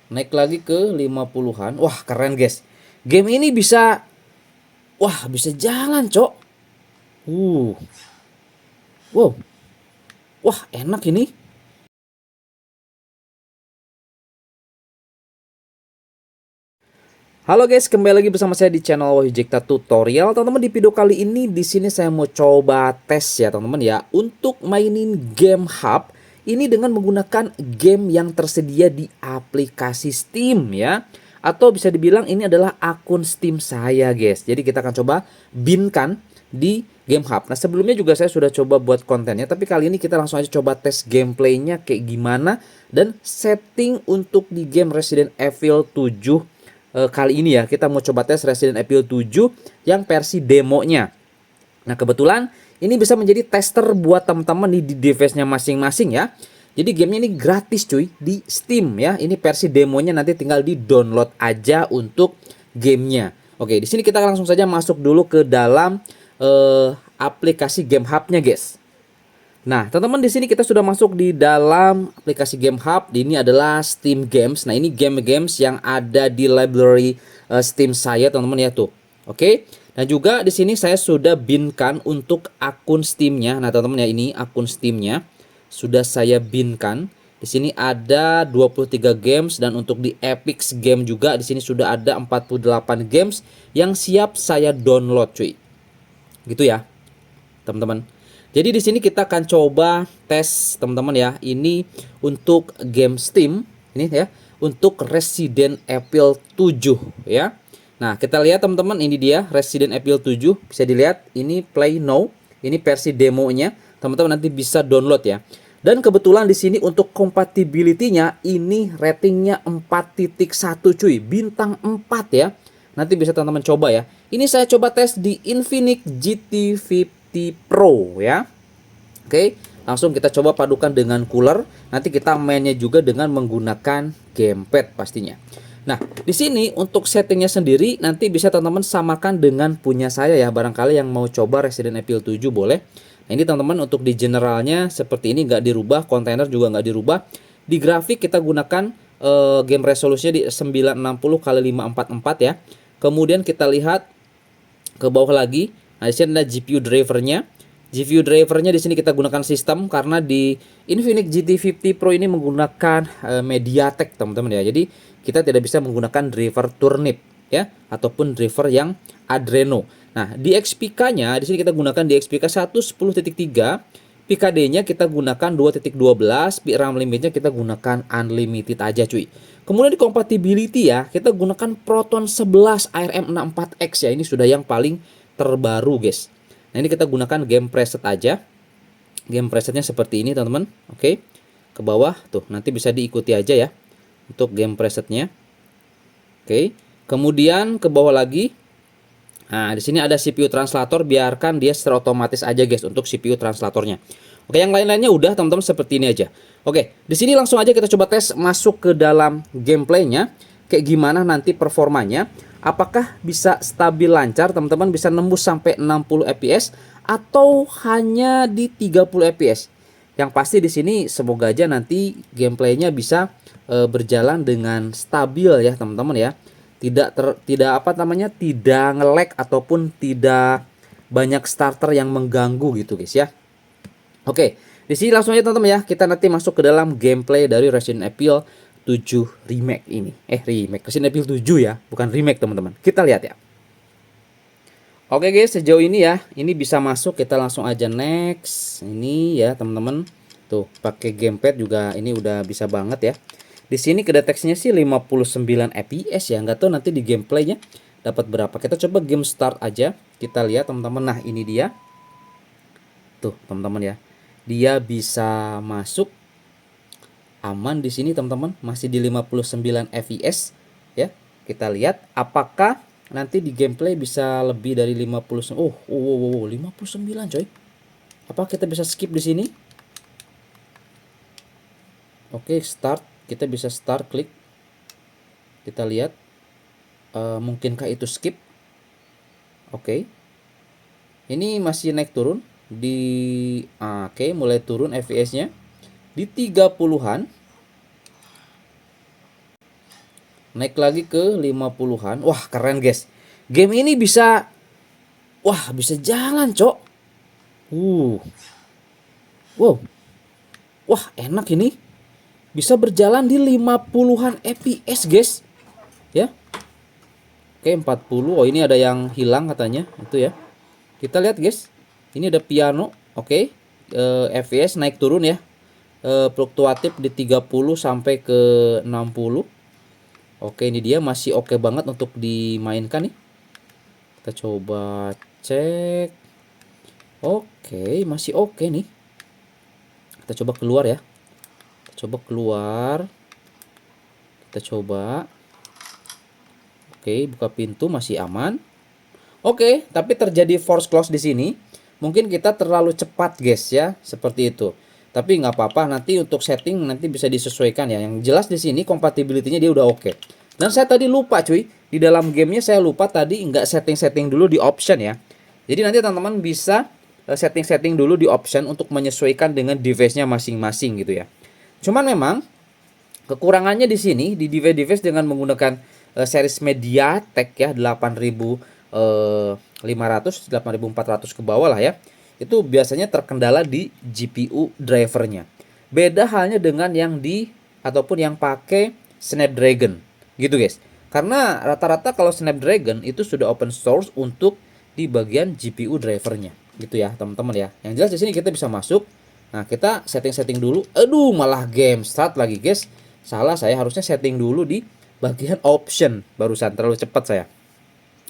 naik lagi ke 50-an. Wah, keren guys. Game ini bisa, wah, bisa jalan, Cok. Uh. Wow. Wah, enak ini. Halo guys, kembali lagi bersama saya di channel Wahyu Tutorial. Teman-teman, di video kali ini di sini saya mau coba tes ya, teman-teman ya, untuk mainin game hub ini dengan menggunakan game yang tersedia di aplikasi Steam ya. Atau bisa dibilang ini adalah akun Steam saya, guys. Jadi kita akan coba binkan di game hub. Nah, sebelumnya juga saya sudah coba buat kontennya, tapi kali ini kita langsung aja coba tes gameplaynya kayak gimana dan setting untuk di game Resident Evil 7. Kali ini ya kita mau coba tes Resident Evil 7 yang versi demonya. Nah, kebetulan ini bisa menjadi tester buat teman-teman di device-nya masing-masing ya. Jadi gamenya ini gratis cuy di Steam ya. Ini versi demonya, nanti tinggal di download aja untuk gamenya. Oke, di sini kita langsung saja masuk dulu ke dalam aplikasi Game Hub-nya guys. Nah, teman-teman, di sini kita sudah masuk di dalam aplikasi Game Hub. Ini adalah Steam Games. Nah, ini game-games yang ada di library Steam saya, teman-teman ya tuh. Oke. Dan juga di sini saya sudah binkan untuk akun Steam-nya. Nah, teman-teman ya, ini akun Steam-nya sudah saya binkan. Di sini ada 23 games, dan untuk di Epic Game juga di sini sudah ada 48 games yang siap saya download, cuy. Gitu ya, teman-teman. Jadi di sini kita akan coba tes, teman-teman ya. Ini untuk game Steam ini ya, untuk Resident Evil 7 ya. Nah, kita lihat teman-teman, ini dia Resident Evil 7. Bisa dilihat ini play now. Ini versi demonya. Teman-teman nanti bisa download ya. Dan kebetulan di sini untuk compatibility-nya ini ratingnya 4.1 cuy, bintang 4 ya. Nanti bisa teman-teman coba ya. Ini saya coba tes di Infinix GT50 Pro ya. Oke, langsung kita coba padukan dengan cooler. Nanti kita mainnya juga dengan menggunakan gamepad pastinya. Nah, di sini untuk settingnya sendiri nanti bisa teman-teman samakan dengan punya saya ya. Barangkali yang mau coba Resident Evil 7 boleh. Nah, ini teman-teman untuk di generalnya seperti ini, nggak dirubah, kontainer juga nggak dirubah. Di grafik kita gunakan game resolusinya di 960 x 544 ya. Kemudian kita lihat ke bawah lagi. Nah, di sini ada GPU drivernya. GPU drivernya di sini kita gunakan sistem karena di Infinix GT50 Pro ini menggunakan MediaTek, teman-teman ya. Jadi kita tidak bisa menggunakan driver turnip ya, ataupun driver yang Adreno. Nah, di XPK-nya di sini kita gunakan di XPK 110.3, PKD-nya kita gunakan 2.12, RAM limitnya kita gunakan unlimited aja cuy. Kemudian di compatibility ya, kita gunakan Proton 11 ARM64X ya. Ini sudah yang paling terbaru guys. Nah, ini kita gunakan game preset aja. Game presetnya seperti ini teman-teman. Oke, ke bawah tuh, nanti bisa diikuti aja ya untuk game presetnya. Oke, kemudian ke bawah lagi. Nah, di sini ada CPU translator, biarkan dia secara otomatis aja guys untuk CPU translatornya. Oke, yang lain-lainnya udah teman-teman seperti ini aja. Oke, di sini langsung aja kita coba tes masuk ke dalam gameplaynya. Kayak gimana nanti performanya? Apakah bisa stabil lancar, teman-teman, bisa nembus sampai 60 fps atau hanya di 30 fps? Yang pasti di sini semoga aja nanti gameplaynya bisa berjalan dengan stabil ya, teman-teman ya. Tidak apa namanya, tidak nge-lag ataupun tidak banyak starter yang mengganggu gitu guys ya. Oke, di sini langsung aja teman-teman ya, kita nanti masuk ke dalam gameplay dari Resident Evil 7 remake ini. Remake Resident Evil 7 ya, bukan remake teman-teman. Kita lihat ya. Oke guys, sejauh ini ya, ini bisa masuk, kita langsung aja next. Ini ya teman-teman. Tuh, pakai gamepad juga ini udah bisa banget ya. Di sini kedeteksinya sih 59 fps ya, nggak tahu nanti di gameplaynya dapat berapa. Kita coba game start aja. Kita lihat teman-teman. Nah, ini dia. Tuh, teman-teman ya. Dia bisa masuk aman di sini teman-teman, masih di 59 fps ya. Kita lihat apakah nanti di gameplay bisa lebih dari 50. 59 coy. Apa kita bisa skip di sini? Oke, start. Kita bisa start klik. Kita lihat mungkinkah itu skip. Oke. Ini masih naik turun di oke, mulai turun fps-nya di 30-an. naik lagi ke 50-an. Wah, keren guys. Game ini bisa, wah, bisa jalan, Cok. Uh. Wow. Wah, enak ini. Bisa berjalan di 50-an FPS, guys. Ya. Oke, 40. Oh, ini ada yang hilang katanya, itu ya. Kita lihat, guys. Ini ada piano. Oke. FPS naik turun ya. Fluktuatif di 30 sampai ke 60. Oke, ini dia masih oke banget untuk dimainkan nih. Kita coba cek. Oke, masih oke nih. Kita coba keluar ya. Kita coba keluar. Kita coba. Oke, buka pintu masih aman. Oke, tapi terjadi force close di sini. Mungkin kita terlalu cepat, guys ya, seperti itu. Tapi nggak apa-apa, nanti untuk setting nanti bisa disesuaikan ya. Yang jelas di sini compatibility-nya dia udah oke. Dan saya tadi lupa cuy, di dalam gamenya saya lupa tadi nggak setting-setting dulu di option ya. Jadi nanti teman-teman bisa setting-setting dulu di option untuk menyesuaikan dengan device-nya masing-masing gitu ya. Cuman memang kekurangannya di sini di device-device dengan menggunakan series MediaTek ya 8500, 8400 ke bawah lah ya. Itu biasanya terkendala di GPU drivernya. Beda halnya dengan yang di ataupun yang pakai Snapdragon gitu guys. Karena rata-rata kalau Snapdragon itu sudah open source untuk di bagian GPU drivernya gitu ya teman-teman ya. Yang jelas di sini kita bisa masuk. Nah, kita setting-setting dulu. Aduh, malah game start lagi guys. Salah, saya harusnya setting dulu di bagian option barusan, terlalu cepat saya.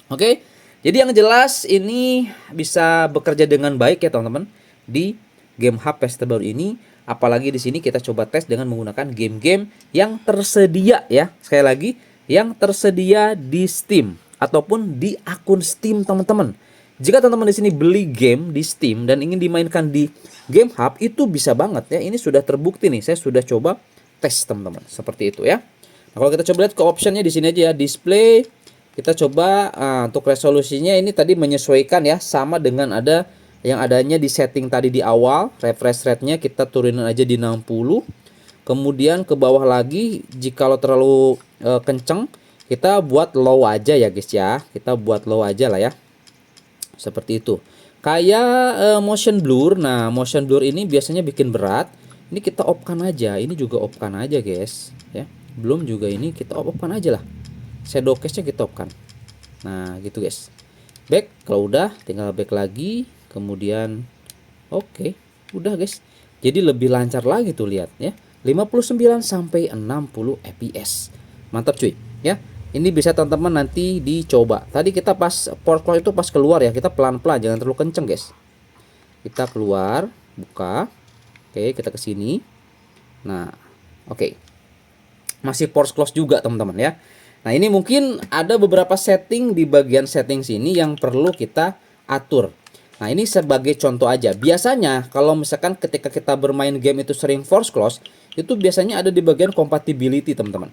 Oke. Jadi yang jelas ini bisa bekerja dengan baik ya teman-teman di game hub PS terbaru ini. Apalagi di sini kita coba tes dengan menggunakan game-game yang tersedia ya. Sekali lagi, yang tersedia di Steam ataupun di akun Steam teman-teman. Jika teman-teman di sini beli game di Steam dan ingin dimainkan di Game Hub, itu bisa banget ya. Ini sudah terbukti nih. Saya sudah coba tes teman-teman. Seperti itu ya. Nah, kalau kita coba lihat ke optionnya di sini aja ya, display. Kita coba untuk resolusinya ini tadi menyesuaikan ya, sama dengan ada yang adanya di setting tadi di awal. Refresh rate-nya kita turunin aja di 60. Kemudian ke bawah lagi, jika terlalu kenceng, kita buat low aja ya guys ya. Kita buat low aja lah ya. Seperti itu. Kayak motion blur. Nah, motion blur ini biasanya bikin berat. Ini kita off-kan aja. Ini juga off-kan aja guys ya. Belum juga ini kita off-kan aja lah. Shadow case-nya kita off-kan. Nah, gitu guys. Back, kalau udah tinggal back lagi, kemudian oke, udah guys. Jadi lebih lancar lagi tuh lihat ya. 59 sampai 60 fps. Mantap cuy, ya. Ini bisa teman-teman nanti dicoba. Tadi kita pas port itu pas keluar ya, kita pelan-pelan, jangan terlalu kenceng, guys. Kita keluar, buka. Oke, kita ke sini. Nah, oke. Masih port close juga, teman-teman ya. Nah, ini mungkin ada beberapa setting di bagian setting sini yang perlu kita atur. Nah, ini sebagai contoh aja. Biasanya kalau misalkan ketika kita bermain game itu sering force close, itu biasanya ada di bagian compatibility, teman-teman.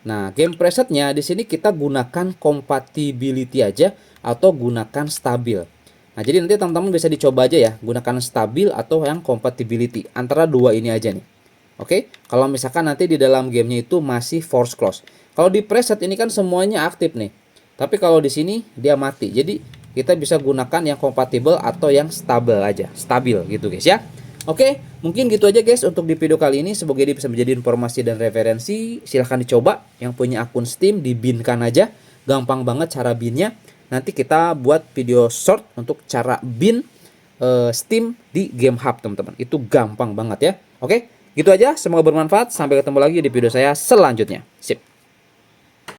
Nah, game presetnya di sini kita gunakan compatibility aja atau gunakan stabil. Nah, jadi nanti teman-teman bisa dicoba aja ya, gunakan stabil atau yang compatibility. Antara dua ini aja nih. Oke, kalau misalkan nanti di dalam gamenya itu masih force close. Kalau di preset ini kan semuanya aktif nih. Tapi kalau di sini dia mati. Jadi kita bisa gunakan yang kompatibel atau yang stabil aja. Stabil gitu guys ya. Oke, mungkin gitu aja guys untuk di video kali ini. Semoga ini bisa menjadi informasi dan referensi. Silahkan dicoba. Yang punya akun Steam dibinkan aja. Gampang banget cara binnya. Nanti kita buat video short untuk cara bin Steam di Game Hub teman-teman. Itu gampang banget ya. Oke, gitu aja. Semoga bermanfaat. Sampai ketemu lagi di video saya selanjutnya. Sip.